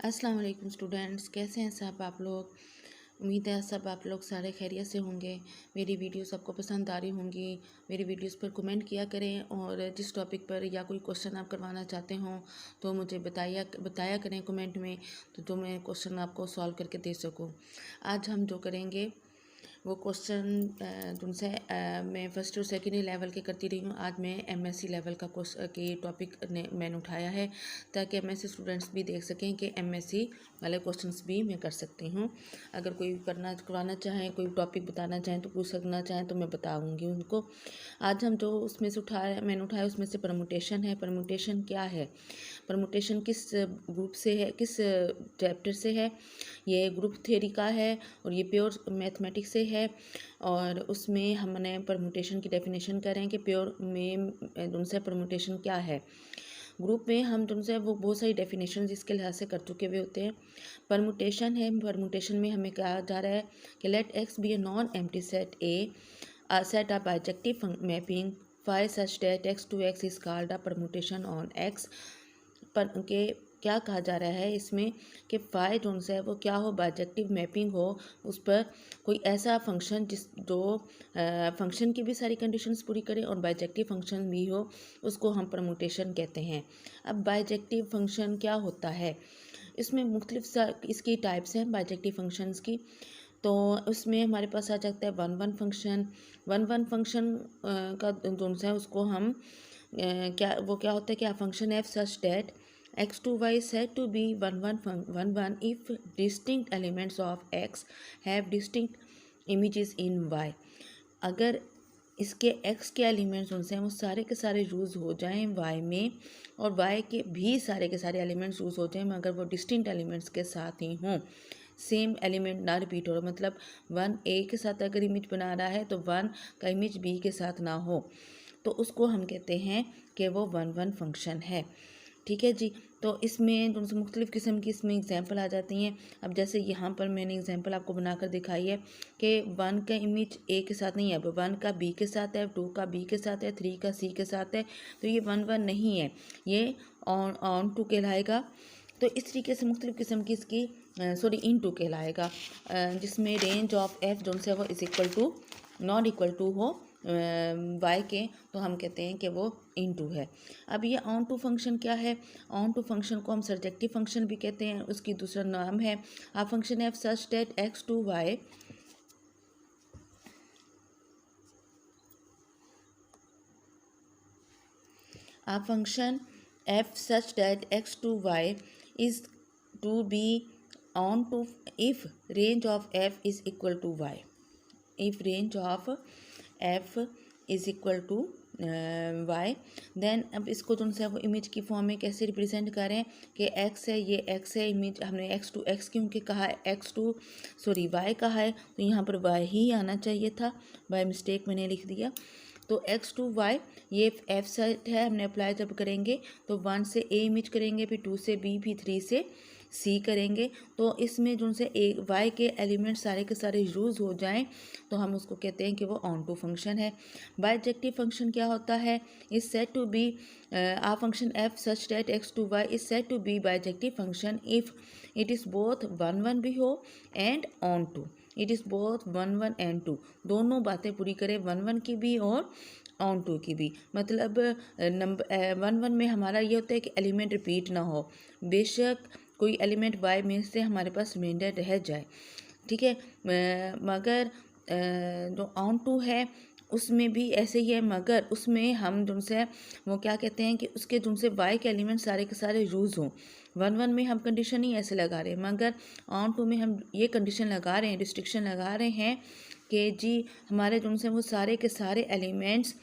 अस्सलाम वालेकुम स्टूडेंट्स, कैसे हैं सब आप लोग। उम्मीद है सब आप लोग सारे खैरियत से होंगे। मेरी वीडियोस आपको पसंद आ रही होंगी। मेरी वीडियोस पर कमेंट किया करें और जिस टॉपिक पर या कोई क्वेश्चन आप करवाना चाहते हों तो मुझे बताया करें कमेंट में, तो मैं क्वेश्चन आपको सॉल्व करके दे सकूँ। आज हम जो करेंगे वो क्वेश्चन तुमसे मैं फ़र्स्ट और सेकेंड लेवल के करती रही हूँ। आज मैं एमएससी लेवल का के टॉपिक मैंने उठाया है ताकि एमएससी स्टूडेंट्स भी देख सकें कि एमएससी वाले क्वेश्चंस भी मैं कर सकती हूँ। अगर कोई करवाना चाहें, कोई टॉपिक बताना चाहें तो पूछ सकना चाहें तो मैं बताऊँगी उनको। आज हम जो उसमें से मैंने उठाया उसमें से परमुटेशन है। परमुटेशन क्या है, परमुटेशन किस ग्रुप से है, किस चैप्टर से है। ये ग्रुप थ्योरी का है और ये प्योर मैथमेटिक्स से है। और उसमें हमने परमुटेशन की डेफिनेशन करें कि प्योर में उनसे परमुटेशन क्या है। ग्रुप में हम तुमसे वो बहुत सारी डेफिनेशन इसके लिहाज से कर चुके हुए होते हैं। परमुटेशन है, परमुटेशन में हमें कहा जा रहा है कि let x be a non empty set a set of bijective mapping phi such that x to x is called a permutation on x. पर के क्या कहा जा रहा है इसमें कि फाई जो है वो क्या हो, बाइजेक्टिव मैपिंग हो, उस पर कोई ऐसा फंक्शन जिस जो फंक्शन की भी सारी कंडीशंस पूरी करे और बाइजेक्टिव फंक्शन भी हो, उसको हम परमुटेशन कहते हैं। अब बाइजेक्टिव फंक्शन क्या होता है, इसमें मुख्तलिफ इसकी टाइप्स हैं बाइजेक्टिव फंक्शंस की। तो उसमें हमारे पास आ जाता है one one function. One one function का जो है उसको हम क्या होता है कि function f such that x to y said to be one one if distinct elements of x have distinct images in y. अगर इसके x के एलिमेंट्स उनसे हैं वो सारे के सारे यूज़ हो जाएं y में, और y के भी सारे के सारे एलिमेंट्स यूज़ हो जाएं मगर वो डिस्टिंक्ट एलिमेंट्स के साथ ही हों, सेम एलिमेंट ना रिपीट हो। मतलब 1a के साथ अगर इमेज बना रहा है तो 1 का इमेज b के साथ ना हो, तो उसको हम कहते हैं कि वो वन वन फंक्शन है। ठीक है जी। तो इसमें उनसे मुख्तलिफ़ किस्म की इसमें एग्जांपल आ जाती हैं। अब जैसे यहाँ पर मैंने एग्जांपल आपको बनाकर दिखाई है कि 1 का इमेज ए के साथ नहीं है, अब 1 का बी के साथ है, 2 का बी के साथ है, 3 का सी के साथ है, तो ये 1 1 नहीं है, ये ऑन टू कहलाएगा। तो इस तरीके से मुख्तलिफ़ किस्म की इसकी इन टू कहलाएगा, जिसमें रेंज ऑफ एफ जो है वो is equal to not equal to हो वाई के, तो हम कहते हैं कि वो इन टू है। अब ये ऑन टू फंक्शन क्या है, ऑन टू फंक्शन को हम सर्जेक्टिव फंक्शन भी कहते हैं, उसकी दूसरा नाम है a function f such that x to y a function f such that x to y is to be on to if range of f is equal to y, if range of f is equal to y, then अब इसको जो है वो image की form में कैसे represent करें कि x है, ये x है, इमेज हमने x टू x क्योंकि कहा है, y कहा है तो यहाँ पर y ही आना चाहिए था, बाय मिस्टेक मैंने लिख दिया। तो x टू y ये f सेट है, हमने अप्लाई जब करेंगे तो 1 से a इमेज करेंगे, फिर 2 से b, फिर 3 से c करेंगे। तो इसमें जो से y के एलिमेंट सारे के सारे यूज़ हो जाएं तो हम उसको कहते हैं कि वो ऑन टू फंक्शन है। बाइजेक्टिव फंक्शन क्या होता है, is said to be a function f such that x to y is said to be bijective function if it is both 1 1 भी हो and onto, it is both 1 1 and 2, दोनों बातें पूरी करें, 1 1 की भी और ऑन टू की भी। मतलब नंबर 1 1 में हमारा ये होता है कि एलिमेंट रिपीट ना हो, बेशक कोई एलिमेंट वाई में से हमारे पास रिमाइंडर रह जाए, ठीक है। मगर जो ऑन टू है उसमें भी ऐसे ही है, मगर उसमें हम जिनसे वो क्या कहते हैं कि उसके जिनसे वाई के एलिमेंट सारे के सारे यूज़ हों। 1 1 में हम कंडीशन ही ऐसे लगा रहे हैं, मगर ऑन टू में हम ये कंडीशन लगा रहे हैं, रिस्ट्रिक्शन लगा रहे हैं कि जी हमारे जिनसे वो सारे के सारे एलिमेंट्स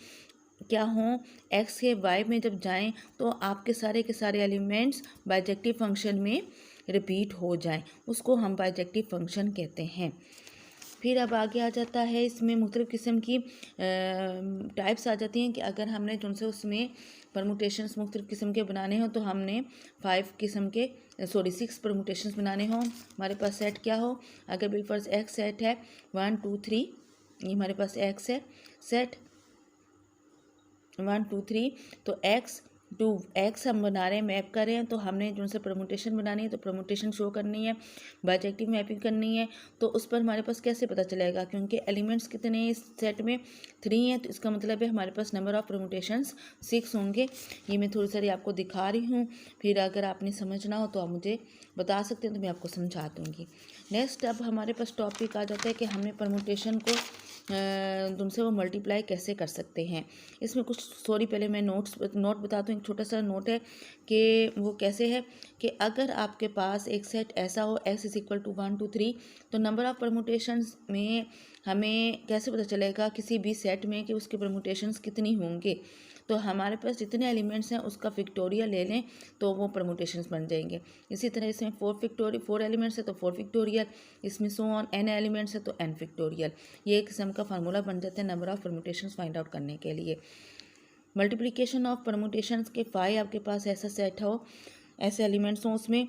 क्या हों, एक्स के वाई में जब जाएं तो आपके सारे के सारे एलिमेंट्स बाइजेक्टिव फंक्शन में रिपीट हो जाएं, उसको हम बाइजेक्टिव फंक्शन कहते हैं। फिर अब आगे आ जाता है, इसमें मुख्तलिफ़ किस्म की टाइप्स आ जाती हैं कि अगर हमने जिनसे उसमें परमुटेशंस मुख्तलिफ़ किस्म के बनाने हों तो हमने 6 परमुटेशंस बनाने हों। हमारे पास सेट क्या हो, अगर बिलफर्ज एक्स सेट है 1 2 3, ये हमारे पास एक्स है सेट 1 2 3, तो एक्स टू एक्स हम बना रहे हैं, मैप कर रहे हैं, तो हमने जो से परमुटेशन बनानी है तो परमुटेशन शो करनी है, बाइजेक्टिव मैपिंग करनी है। तो उस पर हमारे पास कैसे पता चलेगा, क्योंकि एलिमेंट्स कितने हैं इस सेट में 3 हैं, तो इसका मतलब है हमारे पास नंबर ऑफ परमुटेशंस 6 होंगे। ये मैं थोड़ी सारी आपको दिखा रही हूँ, फिर अगर आपने समझना हो तो आप मुझे बता सकते हैं तो मैं आपको समझा दूँगी। नेक्स्ट अब हमारे पास टॉपिक आ जाता है कि हमने परमुटेशन को तुमसे वो मल्टीप्लाई कैसे कर सकते हैं। इसमें कुछ सॉरी पहले मैं नोट बताता हूँ। एक छोटा सा नोट है कि वो कैसे है कि अगर आपके पास एक सेट ऐसा हो x इज इक्वल टू 1 2 3, तो नंबर ऑफ़ परमुटेशंस में हमें कैसे पता चलेगा किसी भी सेट में कि उसके परमुटेशंस कितनी होंगे। तो हमारे पास जितने एलिमेंट्स हैं उसका फिक्टोरियल ले लें तो वो परमुटेशंस बन जाएंगे। इसी तरह इसमें 4 एलिमेंट्स है तो 4 फिक्टोरियल, इसमें सो ऑन n एलिमेंट्स है तो n फिक्टोरियल। ये एक किस्म का फार्मूला बन जाता है number of permutations find out करने के लिए। मल्टीप्लिकेशन ऑफ परमुटेशंस के 5 आपके पास ऐसा सेट हो, ऐसे एलिमेंट्स हों उसमें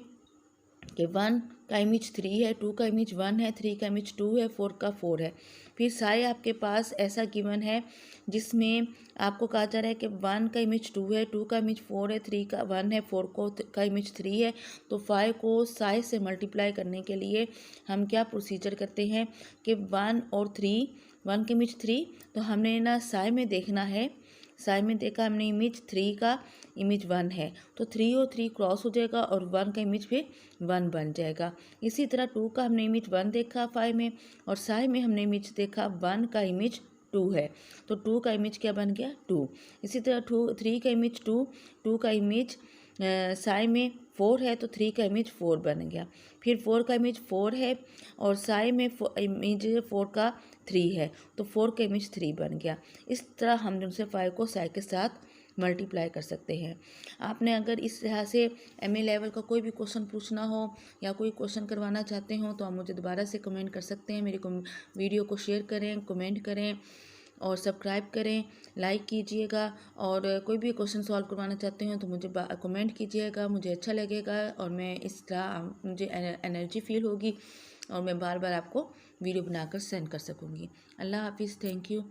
कि 1 का इमेज 3 है, 2 का इमेज 1 है, 3 का इमेज 2 है, 4 का 4 है। फिर साई आपके पास ऐसा गिवन है जिसमें आपको कहा जा रहा है कि 1 का इमेज 2 है, 2 का इमेज 4 है, 3 का 1 है, 4 का इमेज 3 है। तो 5 को साई से मल्टीप्लाई करने के लिए हम क्या प्रोसीजर करते हैं कि 1 और 3, 1 का इमेज 3, तो हमने ना साई में देखना है, साई में देखा हमने इमेज 3 का इमेज 1 है तो 3 और 3 क्रॉस हो जाएगा और 1 का इमेज फिर 1 बन जाएगा। इसी तरह 2 का हमने इमेज 1 देखा 5 में और साई में हमने इमेज देखा 1 का इमेज 2 है तो 2 का इमेज क्या बन गया 2। इसी तरह 3 का इमेज 2, 2 का इमेज साई में 4 है तो 3 का इमेज 4 बन गया। फिर 4 का इमेज 4 है और साई में इमेज 4 का 3 है तो 4 का इमेज 3 बन गया। इस तरह हम उनसे 5 को साई के साथ मल्टीप्लाई कर सकते हैं। आपने अगर इस तरह से MA लेवल का कोई भी क्वेश्चन पूछना हो या कोई क्वेश्चन करवाना चाहते हो तो आप मुझे दोबारा से कमेंट कर सकते हैं। मेरी वीडियो को शेयर करें, कमेंट करें और सब्सक्राइब करें, लाइक कीजिएगा। और कोई भी क्वेश्चन सॉल्व करवाना चाहते हो तो मुझे कमेंट कीजिएगा, मुझे अच्छा लगेगा और मैं इस तरह मुझे एनर्जी फील होगी और मैं बार बार आपको वीडियो बनाकर सेंड कर सकूँगी। अल्लाह हाफिज़, थैंक यू।